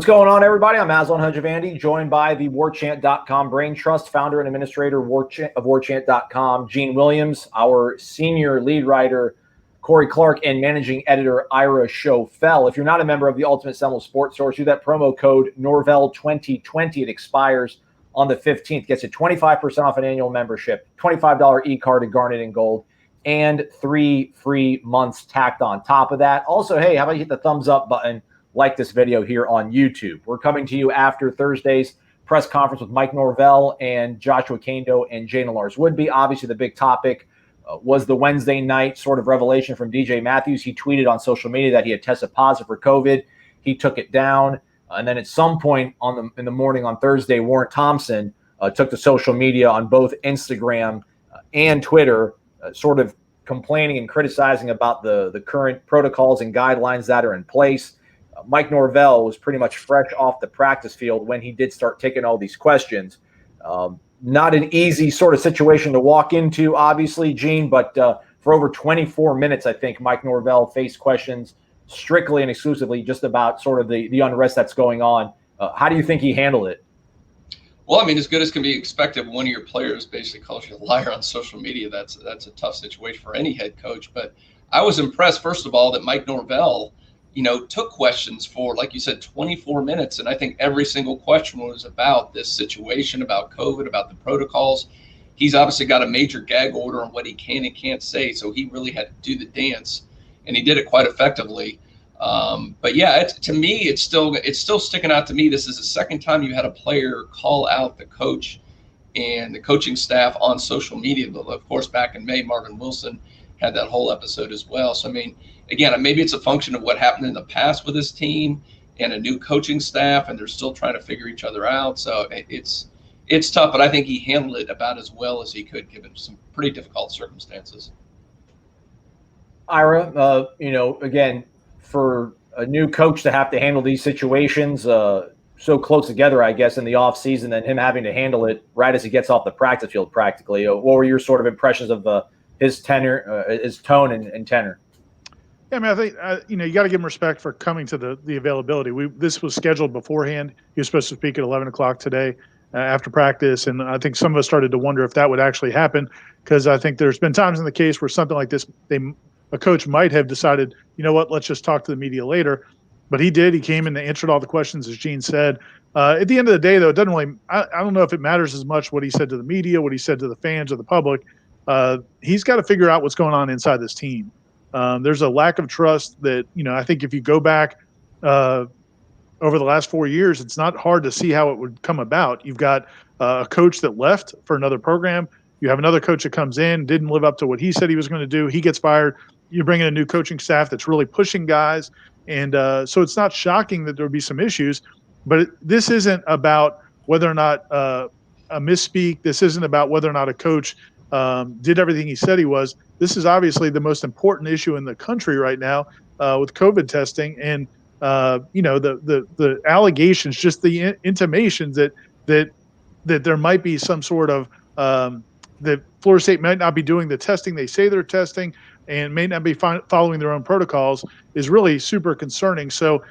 going on, everybody? I'm Aslan Hajavandi, joined by the Warchant.com brain trust, founder and administrator of Warchant.com, Gene Williams, our senior lead writer, Corey Clark, and managing editor, Ira Schofel. If you're not a member of the Ultimate Seminoles Sports Source, use that promo code Norvell 2020. It expires on the 15th. Gets you 25% off an annual membership, $25 e-card to Garnet and Gold, and 3 free months tacked on top of that. Also, hey, how about you hit the thumbs up button? Like this video here on YouTube. We're coming to you after Thursday's press conference with Mike Norvell and Joshua Kando and Jana Lars-Woodby. Obviously, the big topic was the Wednesday night sort of revelation from DJ Matthews. He tweeted on social media that he had tested positive for COVID. He took it down. And then at some point in the morning on Thursday, Warren Thompson took to social media on both Instagram and Twitter, sort of complaining and criticizing about the current protocols and guidelines that are in place. Mike Norvell was pretty much fresh off the practice field when he did start taking all these questions. Not an easy sort of situation to walk into, obviously, Gene, but for over 24 minutes, I think Mike Norvell faced questions strictly and exclusively just about sort of the unrest that's going on. How do you think he handled it? Well, I mean, as good as can be expected, when one of your players basically calls you a liar on social media, that's a tough situation for any head coach. But I was impressed, first of all, that Mike Norvell took questions for, like you said, 24 minutes. And I think every single question was about this situation, about COVID, about the protocols. He's obviously got a major gag order on what he can and can't say. So he really had to do the dance, and he did it quite effectively. But yeah, to me, it's still sticking out to me. This is the second time you had a player call out the coach and the coaching staff on social media. But of course, back in May, Marvin Wilson had that whole episode as well. So, I mean, again, maybe it's a function of what happened in the past with this team and a new coaching staff, and they're still trying to figure each other out. So it's tough, but I think he handled it about as well as he could, given some pretty difficult circumstances. Ira, again, for a new coach to have to handle these situations so close together, I guess, in the offseason, and him having to handle it right as he gets off the practice field practically, what were your sort of impressions of his tenor, his tone and tenor? Yeah, I mean, I think, you got to give him respect for coming to the availability. This was scheduled beforehand. He was supposed to speak at 11 o'clock today after practice. And I think some of us started to wonder if that would actually happen, because I think there's been times in the case where something like this, a coach might have decided, you know what, let's just talk to the media later. But he did. He came and answered all the questions, as Gene said. At the end of the day, though, it doesn't really – I don't know if it matters as much what he said to the media, what he said to the fans or the public. He's got to figure out what's going on inside this team. There's a lack of trust that, I think if you go back over the last 4 years, it's not hard to see how it would come about. You've got a coach that left for another program. You have another coach that comes in, didn't live up to what he said he was going to do. He gets fired. You bring in a new coaching staff that's really pushing guys. And so it's not shocking that there would be some issues. But this isn't about whether or not a misspeak. This isn't about whether or not a coach did everything he said he was. This is obviously the most important issue in the country right now with COVID testing, and the allegations, just the intimations that there might be some sort of that Florida State might not be doing the testing they say they're testing, and may not be following their own protocols, is really super concerning. So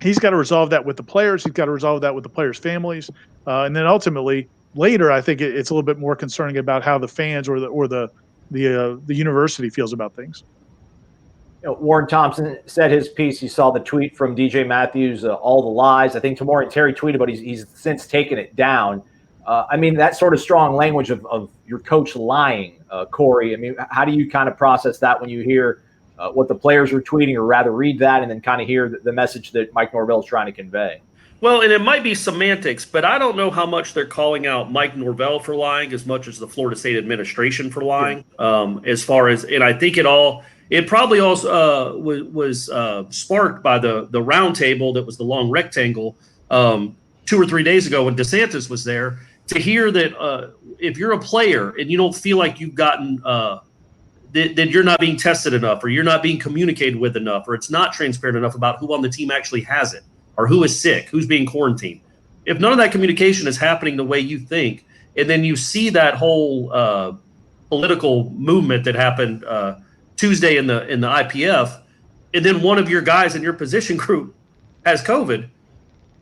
he's got to resolve that with the players. He's got to resolve that with the players' families, and then ultimately. Later, I think it's a little bit more concerning about how the fans or the university feels about things. Warren Thompson said his piece. You saw the tweet from DJ Matthews, all the lies. I think Tamori Terry tweeted, but he's since taken it down. I mean, that sort of strong language of your coach lying, Corey. I mean, how do you kind of process that when you hear what the players were tweeting, or rather read that and then kind of hear the message that Mike Norvell is trying to convey? Well, and it might be semantics, but I don't know how much they're calling out Mike Norvell for lying as much as the Florida State administration for lying. As far as, and I think it probably also was sparked by the roundtable that was the long rectangle 2 or 3 days ago when DeSantis was there, to hear that if you're a player and you don't feel like you've gotten that you're not being tested enough, or you're not being communicated with enough, or it's not transparent enough about who on the team actually has it, or who is sick, who's being quarantined. If none of that communication is happening the way you think, and then you see that whole political movement that happened Tuesday in the IPF, and then one of your guys in your position group has COVID,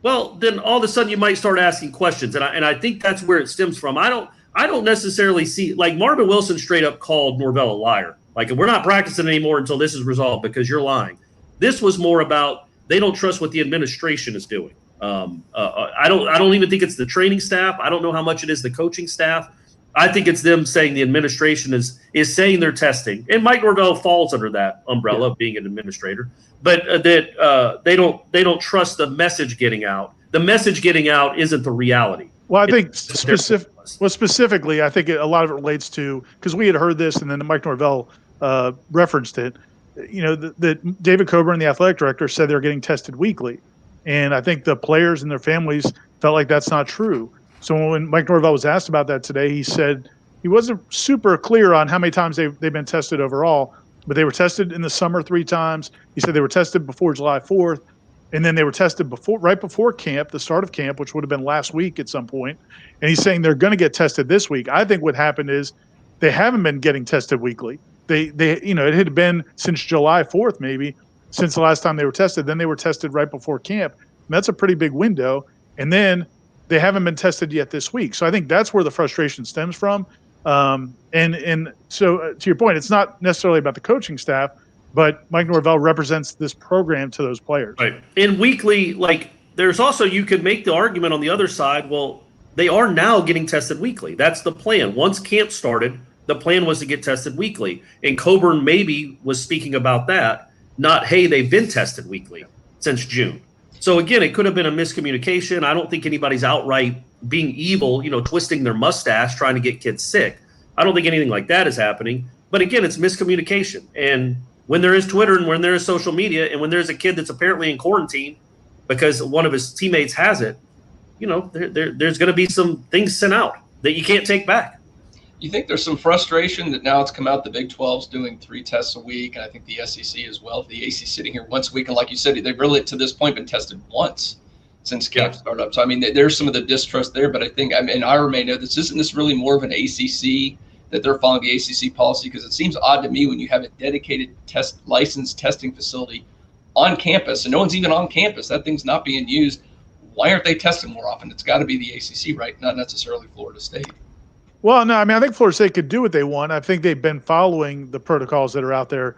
well, then all of a sudden you might start asking questions, and I think that's where it stems from. I don't necessarily see, like, Marvin Wilson straight up called Norvell a liar. Like, we're not practicing anymore until this is resolved because you're lying. This was more about they don't trust what the administration is doing. I don't even think it's the training staff. I don't know how much it is the coaching staff. I think it's them saying the administration is saying they're testing, and Mike Norvell falls under that umbrella of being an administrator. But that they don't trust the message getting out. The message getting out isn't the reality. Well, I think specifically, I think a lot of it relates to, because we had heard this, and then Mike Norvell referenced it. You know, that David Coburn, the athletic director, said they're getting tested weekly, and I think the players and their families felt like that's not true. So when Mike Norvell was asked about that today, he said he wasn't super clear on how many times they've been tested overall, but they were tested in the summer 3 times. He said they were tested before July 4th, and then they were tested right before camp, the start of camp, which would have been last week at some point. And he's saying they're going to get tested this week. I think what happened is they haven't been getting tested weekly. They it had been since July 4th maybe since the last time they were tested. Then they were tested right before camp. And that's a pretty big window. And then they haven't been tested yet this week. So I think that's where the frustration stems from. And so to your point, it's not necessarily about the coaching staff, but Mike Norvell represents this program to those players. Right. And weekly, like, there's also, you could make the argument on the other side, well, they are now getting tested weekly. That's the plan. Once camp started, the plan was to get tested weekly. And Coburn maybe was speaking about that, not, hey, they've been tested weekly since June. So again, it could have been a miscommunication. I don't think anybody's outright being evil, twisting their mustache, trying to get kids sick. I don't think anything like that is happening. But again, it's miscommunication. And when there is Twitter and when there is social media and when there's a kid that's apparently in quarantine because one of his teammates has it, there's going to be some things sent out that you can't take back. You think there's some frustration that now it's come out the Big 12's doing 3 tests a week, and I think the SEC as well. The AC sitting here once a week, and like you said, they've really to this point been tested once since camp started up. So I mean, there's some of the distrust there, but I think Ira may know this. Isn't this really more of an ACC that they're following the ACC policy? Because it seems odd to me when you have a dedicated licensed testing facility on campus, and no one's even on campus. That thing's not being used. Why aren't they testing more often? It's got to be the ACC, right? Not necessarily Florida State. Well, no, I mean, I think Florida State could do what they want. I think they've been following the protocols that are out there.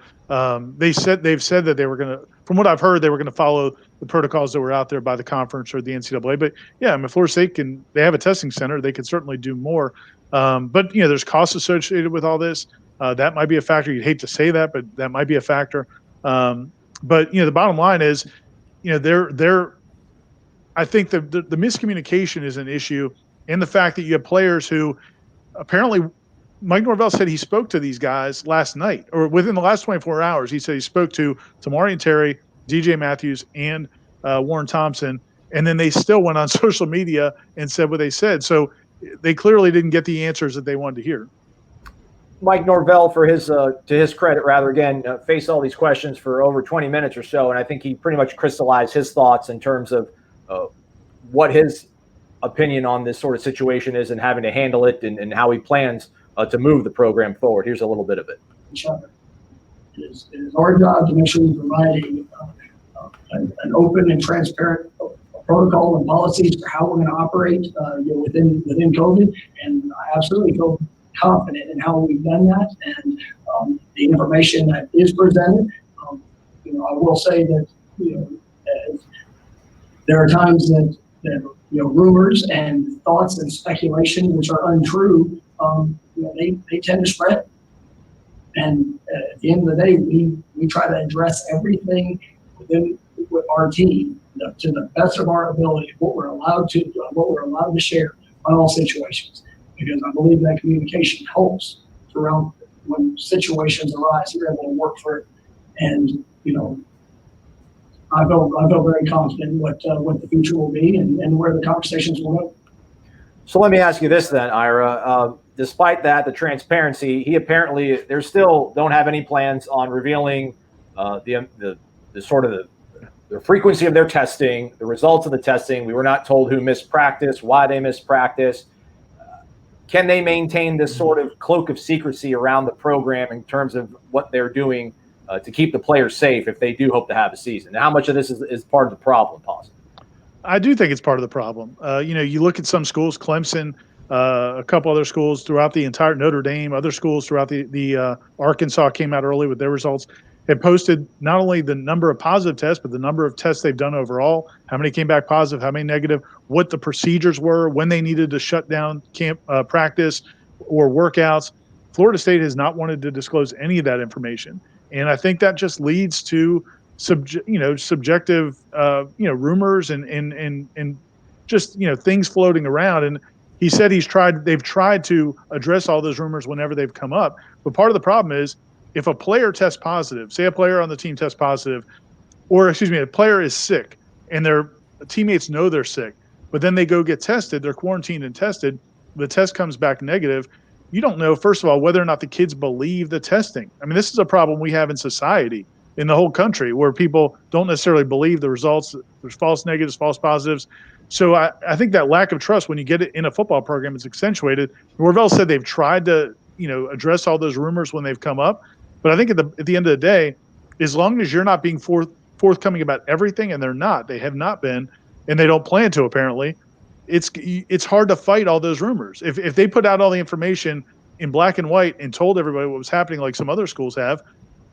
They've said that they were going to, from what I've heard, they were going to follow the protocols that were out there by the conference or the NCAA. But yeah, I mean, Florida State they have a testing center. They could certainly do more. But there's costs associated with all this. That might be a factor. You'd hate to say that, but that might be a factor. But the bottom line is, I think the miscommunication is an issue, and the fact that you have players who apparently Mike Norvell said he spoke to these guys last night or within the last 24 hours. He said he spoke to Tamari Terry, DJ Matthews, and Warren Thompson, and then they still went on social media and said what they said. So they clearly didn't get the answers that they wanted to hear. Mike Norvell, for to his credit, faced all these questions for over 20 minutes or so, and I think he pretty much crystallized his thoughts in terms of what his opinion on this sort of situation is and having to handle it and how he plans to move the program forward. Here's a little bit of it. It is our job to make sure we provide an open and transparent protocol and policies for how we're going to operate within COVID. And I absolutely feel confident in how we've done that and the information that is presented. I will say that there are times that rumors and thoughts and speculation which are untrue, they tend to spread. And at the end of the day, we try to address everything with our team to the best of our ability, what we're allowed to share on all situations. Because I believe that communication helps throughout when situations arise. You're able to work for it, and I feel very confident what the future will be and where the conversations will go. So let me ask you this then, Ira. Despite that, the transparency, they still don't have any plans on revealing the frequency of their testing, the results of the testing. We were not told who missed practice, why they missed practice. Can they maintain this sort of cloak of secrecy around the program in terms of what they're doing to keep the players safe if they do hope to have a season? Now, how much of this is part of the problem, possibly? I do think it's part of the problem. You look at some schools, Clemson, a couple other schools throughout the entire Notre Dame, other schools throughout the Arkansas came out early with their results, have posted not only the number of positive tests, but the number of tests they've done overall, how many came back positive, how many negative, what the procedures were, when they needed to shut down camp practice or workouts. Florida State has not wanted to disclose any of that information. And I think that just leads to subjective, rumors and just, things floating around. And he said they've tried to address all those rumors whenever they've come up. But part of the problem is if a player tests positive, say a player on the team tests positive, or a player is sick and their teammates know they're sick, but then they go get tested, they're quarantined and tested, the test comes back negative. You don't know, first of all, whether or not the kids believe the testing. I mean, this is a problem we have in society, in the whole country, where people don't necessarily believe the results. There's false negatives, false positives. So I think that lack of trust, when you get it in a football program, is accentuated. Norvell said they've tried to, address all those rumors when they've come up. But I think at the end of the day, as long as you're not being forthcoming about everything, and they have not been, and they don't plan to apparently, it's hard to fight all those rumors. If they put out all the information in black and white and told everybody what was happening, like some other schools have,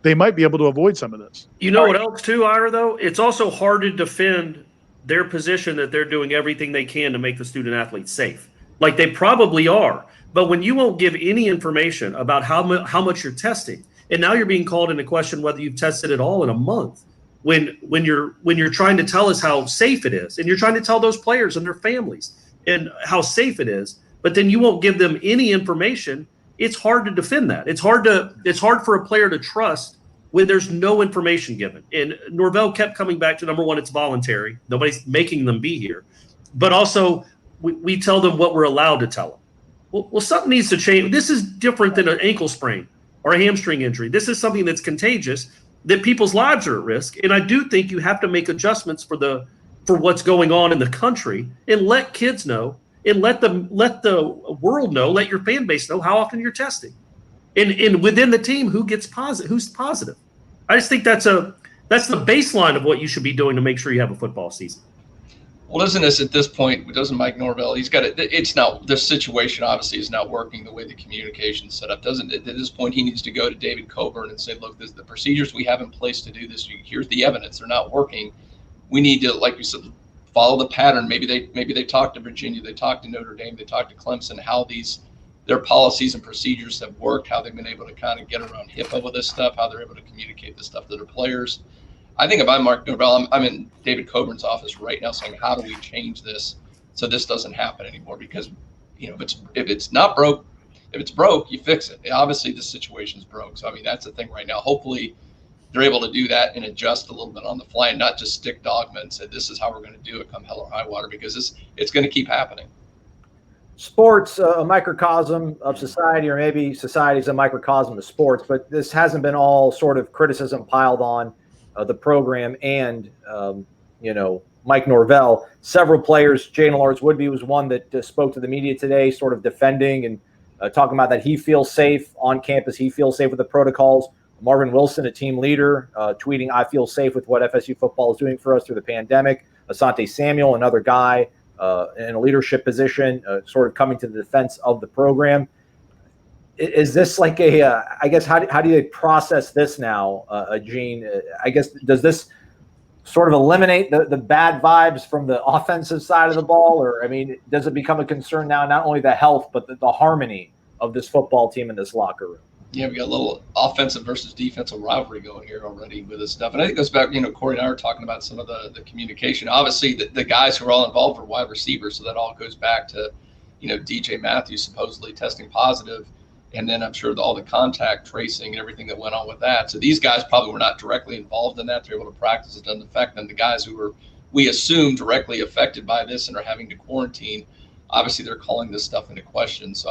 they might be able to avoid some of this. You know what else too, Ira, though? It's also hard to defend their position that they're doing everything they can to make the student athletes safe. Like they probably are. But when you won't give any information about how much you're testing, and now you're being called into question whether you've tested at all in a month, when you're trying to tell us how safe it is, and you're trying to tell those players and their families and how safe it is, but then you won't give them any information, it's hard to defend that. It's hard for a player to trust when there's no information given. And Norvell kept coming back to, number one, it's voluntary. Nobody's making them be here. But also, we tell them what we're allowed to tell them. Well, something needs to change. This is different than an ankle sprain or a hamstring injury. This is something that's contagious, that people's lives are at risk. And I do think you have to make adjustments for what's going on in the country, and let kids know, and let the world know, let your fan base know how often you're testing. And within the team, who's positive. I just think that's the baseline of what you should be doing to make sure you have a football season. Well, isn't this at this point, doesn't Mike Norvell, he's got it. It's not, the situation obviously is not working the way the communication's set up. At this point, he needs to go to David Coburn and say, look, the procedures we have in place to do this, here's the evidence, they're not working. We need to, like you said, follow the pattern. Maybe they talked to Virginia, they talked to Notre Dame, they talked to Clemson, how their policies and procedures have worked, how they've been able to kind of get around HIPAA with this stuff, how they're able to communicate this stuff to their players. I think if I'm Mark Norvell, I'm in David Coburn's office right now saying, how do we change this so this doesn't happen anymore? Because, if it's broke, you fix it. Obviously, the situation's broke. So, I mean, that's the thing right now. Hopefully, they're able to do that and adjust a little bit on the fly and not just stick dogma and say, this is how we're going to do it come hell or high water, because it's going to keep happening. Sports, a microcosm of society, or maybe society is a microcosm of sports, but this hasn't been all sort of criticism piled on the program and, Mike Norvell. Several players, Jalen Lawrence-Woodby was one that spoke to the media today, sort of defending and talking about that he feels safe on campus. He feels safe with the protocols. Marvin Wilson, a team leader, tweeting, I feel safe with what FSU football is doing for us through the pandemic. Asante Samuel, another guy in a leadership position, sort of coming to the defense of the program. Is this like I guess, how do they process this now, Gene? I guess, does this sort of eliminate the bad vibes from the offensive side of the ball? Or, I mean, does it become a concern now, not only the health, but the harmony of this football team in this locker room? Yeah, we got a little offensive versus defensive rivalry going here already with this stuff. And I think it goes back, Corey and I were talking about some of the communication. Obviously, the guys who are all involved are wide receivers, so that all goes back to, DJ Matthews supposedly testing positive. And then I'm sure all the contact tracing and everything that went on with that. So these guys probably were not directly involved in that. They're able to practice. It doesn't affect them. The guys who were, we assume, directly affected by this and are having to quarantine, obviously they're calling this stuff into question. So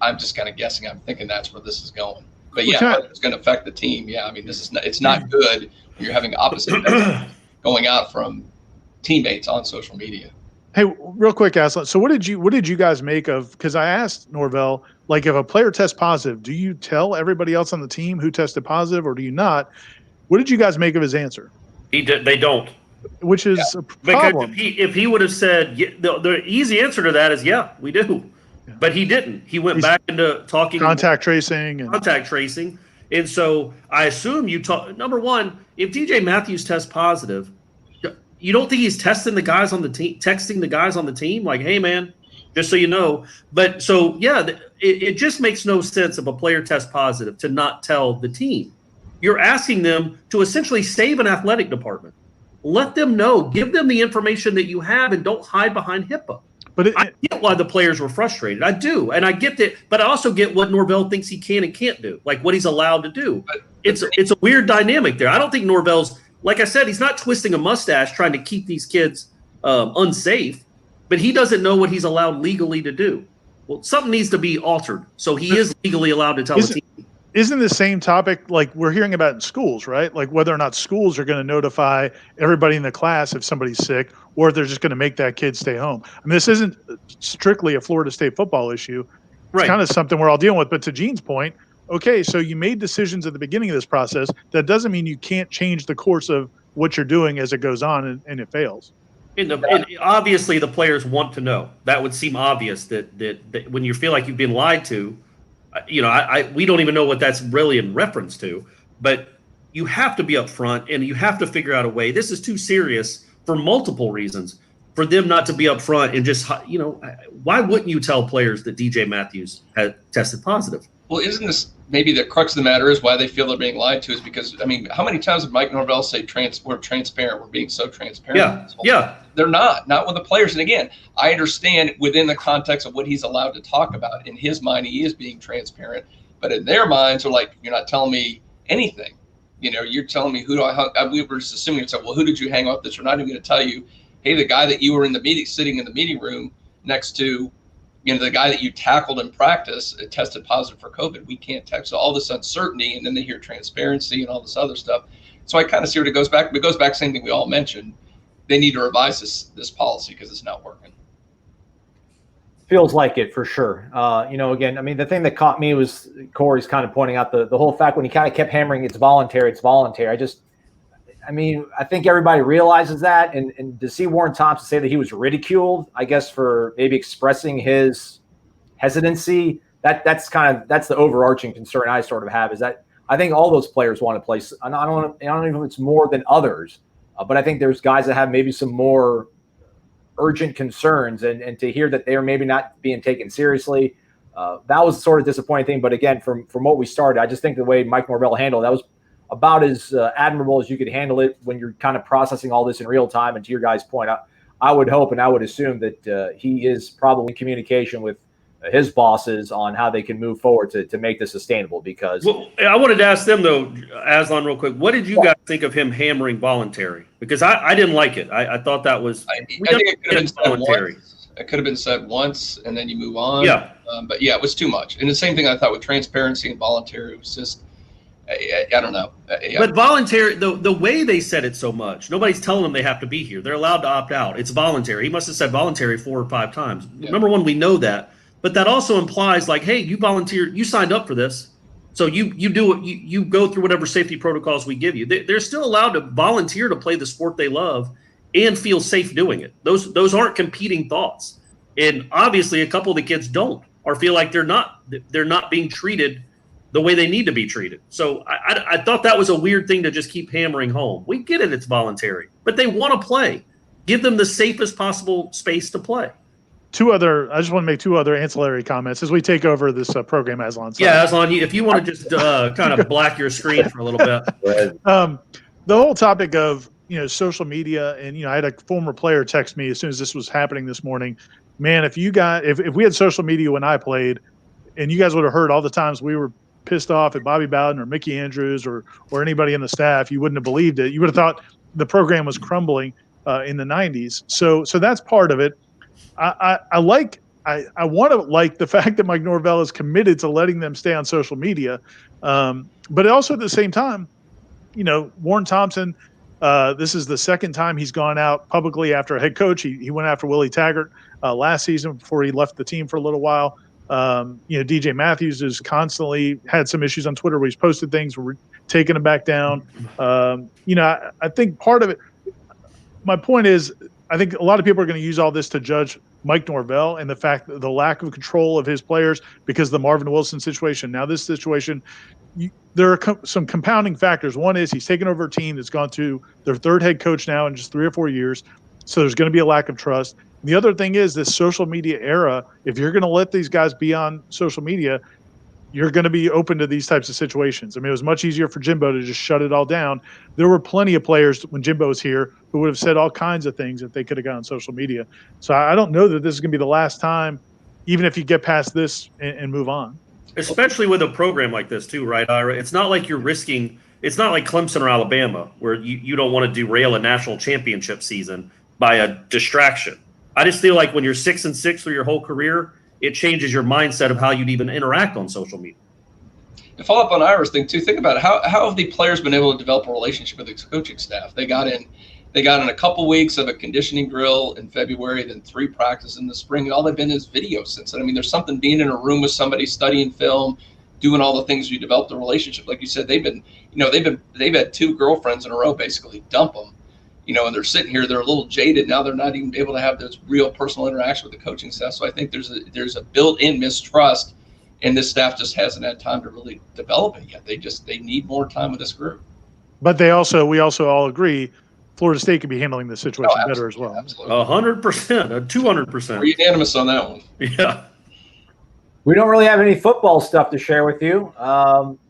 I'm just kind of guessing. I'm thinking that's where this is going. But yeah, it's going to affect the team. Yeah, I mean, it's not good when you're having opposite going out from teammates on social media. Hey, real quick, Aslan. So what did you guys make of? Because I asked Norvell, like, if a player tests positive, do you tell everybody else on the team who tested positive, or do you not? What did you guys make of his answer? They don't. which is a Because problem. if he would have said, the easy answer to that is, yeah, we do. Yeah. But he didn't. He went He's back into talking contact tracing. And so I assume number one, if DJ Matthews tests positive, you don't think he's texting the guys on the team like, hey man, just so you know. But so yeah, it just makes no sense if a player tests positive to not tell the team. You're asking them to essentially save an athletic department. Let them know, give them the information that you have, and don't hide behind HIPAA. But I get why the players were frustrated. I do. And I get that, but I also get what Norvell thinks he can and can't do, like what he's allowed to do. It's a weird dynamic there. I don't think Norvell's, like I said, he's not twisting a mustache trying to keep these kids unsafe, but he doesn't know what he's allowed legally to do. Well, something needs to be altered. So he is legally allowed to tell the team. Isn't the same topic like we're hearing about in schools, right? Like whether or not schools are going to notify everybody in the class if somebody's sick, or if they're just going to make that kid stay home. I mean, this isn't strictly a Florida State football issue. It's kind of something we're all dealing with. But to Gene's point, okay, so you made decisions at the beginning of this process. That doesn't mean you can't change the course of what you're doing as it goes on and it fails. And obviously, the players want to know. That would seem obvious that when you feel like you've been lied to, we don't even know what that's really in reference to, but you have to be upfront and you have to figure out a way. This is too serious for multiple reasons for them not to be upfront and just, why wouldn't you tell players that DJ Matthews had tested positive? Well, isn't this maybe the crux of the matter is why they feel they're being lied to is because, I mean, how many times did Mike Norvell say we're transparent, we're being so transparent? Yeah. They're not with the players. And again, I understand within the context of what he's allowed to talk about. In his mind, he is being transparent, but in their minds, they're like, you're not telling me anything. You're telling me we were just assuming it's like, well, who did you hang out with this? We're not even going to tell you, hey, the guy that you were sitting in the meeting room next to, the guy that you tackled in practice tested positive for COVID. We can't text. So all this uncertainty, and then they hear transparency and all this other stuff. So I kind of see where it goes back. It goes back to the same thing we all mentioned. They need to revise this policy because it's not working. Feels like it for sure. Again, I mean, the thing that caught me was Corey's kind of pointing out the whole fact when he kind of kept hammering it's voluntary. I think everybody realizes that. And to see Warren Thompson say that he was ridiculed, I guess, for maybe expressing his hesitancy, that's the overarching concern I sort of have is that I think all those players want to play. I don't know if it's more than others, but I think there's guys that have maybe some more urgent concerns, and to hear that they are maybe not being taken seriously, that was sort of disappointing thing. But again, from what we started, I just think the way Mike Norvell handled that was about as admirable as you could handle it when you're kind of processing all this in real time. And to your guys' point, I would hope and I would assume that he is probably in communication with his bosses on how they can move forward to make this sustainable. Because I wanted to ask them though, Aslan, real quick, what did you guys think of him hammering voluntary? Because I didn't like it. I thought that was I think it could have been voluntary. It could have been said once and then you move on. Yeah. But yeah, it was too much. And the same thing I thought with transparency and voluntary, it was just, I don't know. Yeah. But voluntary, the way they said it so much, nobody's telling them they have to be here. They're allowed to opt out. It's voluntary. He must have said voluntary 4 or 5 times. Yeah. Number one, we know that. But that also implies like, hey, you volunteered, you signed up for this. So you do it, you go through whatever safety protocols we give you. They're still allowed to volunteer to play the sport they love and feel safe doing it. Those aren't competing thoughts. And obviously a couple of the kids don't, or feel like they're not being treated the way they need to be treated. So I thought that was a weird thing to just keep hammering home. We get it, it's voluntary, but they want to play. Give them the safest possible space to play. I just want to make 2 other ancillary comments as we take over this program, Aslan. Sorry. Yeah, Aslan, if you want to just kind of black your screen for a little bit. The whole topic of, social media, and, I had a former player text me as soon as this was happening this morning. Man, if we had social media when I played, and you guys would have heard all the times we were pissed off at Bobby Bowden or Mickey Andrews or anybody in the staff, you wouldn't have believed it. You would have thought the program was crumbling in the 90s. So that's part of it. I want to like the fact that Mike Norvell is committed to letting them stay on social media. But also at the same time, Warren Thompson, this is the second time he's gone out publicly after a head coach. He went after Willie Taggart last season before he left the team for a little while. DJ Matthews has constantly had some issues on Twitter where he's posted things, we're taking him back down. I think part of it, my point is, I think a lot of people are going to use all this to judge Mike Norvell and the fact that the lack of control of his players because of the Marvin Wilson situation. Now, this situation, there are some compounding factors. One is he's taken over a team that's gone to their third head coach now in just 3 or 4 years. So there's going to be a lack of trust. And the other thing is this social media era. If you're going to let these guys be on social media, you're going to be open to these types of situations. I mean, it was much easier for Jimbo to just shut it all down. There were plenty of players when Jimbo was here who would have said all kinds of things if they could have gone on social media. So I don't know that this is going to be the last time, even if you get past this and move on. Especially with a program like this too, right, Ira? It's not like you're risking – it's not like Clemson or Alabama where you don't want to derail a national championship season by a distraction. I just feel like when you're 6-6 through your whole career – it changes your mindset of how you'd even interact on social media. To follow up on Ira's thing too, think about it. How have the players been able to develop a relationship with the coaching staff? They got in a couple weeks of a conditioning drill in February, then 3 practices in the spring, and all they've been is video since then. I mean, there's something being in a room with somebody studying film, doing all the things you develop the relationship. Like you said, they've had 2 girlfriends in a row basically dump them. And they're sitting here, they're a little jaded. Now they're not even able to have those real personal interaction with the coaching staff. So I think there's a built-in mistrust, and this staff just hasn't had time to really develop it yet. They need more time with this group. But we also all agree Florida State could be handling the situation better as well. Absolutely. 100%, 200%. We're unanimous on that one. Yeah. We don't really have any football stuff to share with you.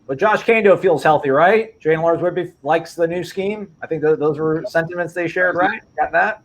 But Josh Kando feels healthy, right? Jane Lars-Whitby likes the new scheme. I think those were sentiments they shared, right? Got that?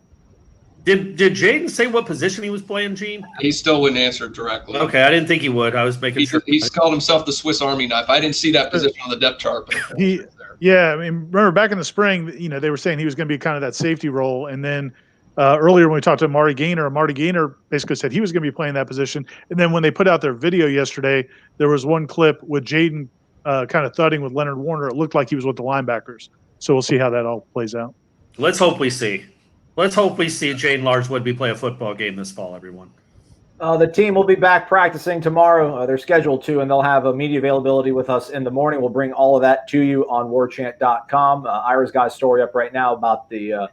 Did Jaden say what position he was playing, Gene? He still wouldn't answer directly. Okay, I didn't think he would. I was making sure. He's called himself the Swiss Army knife. I didn't see that position on the depth chart. But I mean, remember back in the spring, they were saying he was going to be kind of that safety role. And then earlier when we talked to Marty Gaynor basically said he was going to be playing that position. And then when they put out their video yesterday, there was one clip with Jaden kind of thudding with Leonard Warner. It looked like he was with the linebackers. So we'll see how that all plays out. Let's hope we see Jane Lars-Whitby play a football game this fall, everyone. The team will be back practicing tomorrow. They're scheduled to, and they'll have a media availability with us in the morning. We'll bring all of that to you on warchant.com. Ira's got a story up right now about the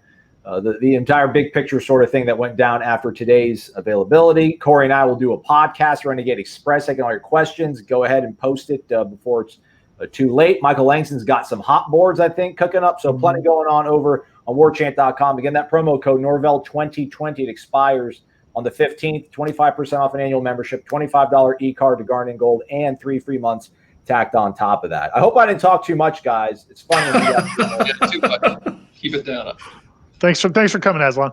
entire big picture sort of thing that went down after today's availability. Corey and I will do a podcast, Renegade Express, taking all your questions. Go ahead and post it before it's too late. Michael Langston's got some hot boards, I think, cooking up. So plenty going on over on warchant.com. Again, that promo code Norvell 2020, it expires on the 15th, 25% off an annual membership, $25 e-card to Garnet and Gold, and 3 free months tacked on top of that. I hope I didn't talk too much, guys. It's fun. Yeah, too much. Keep it down. Thanks for coming, Aslan.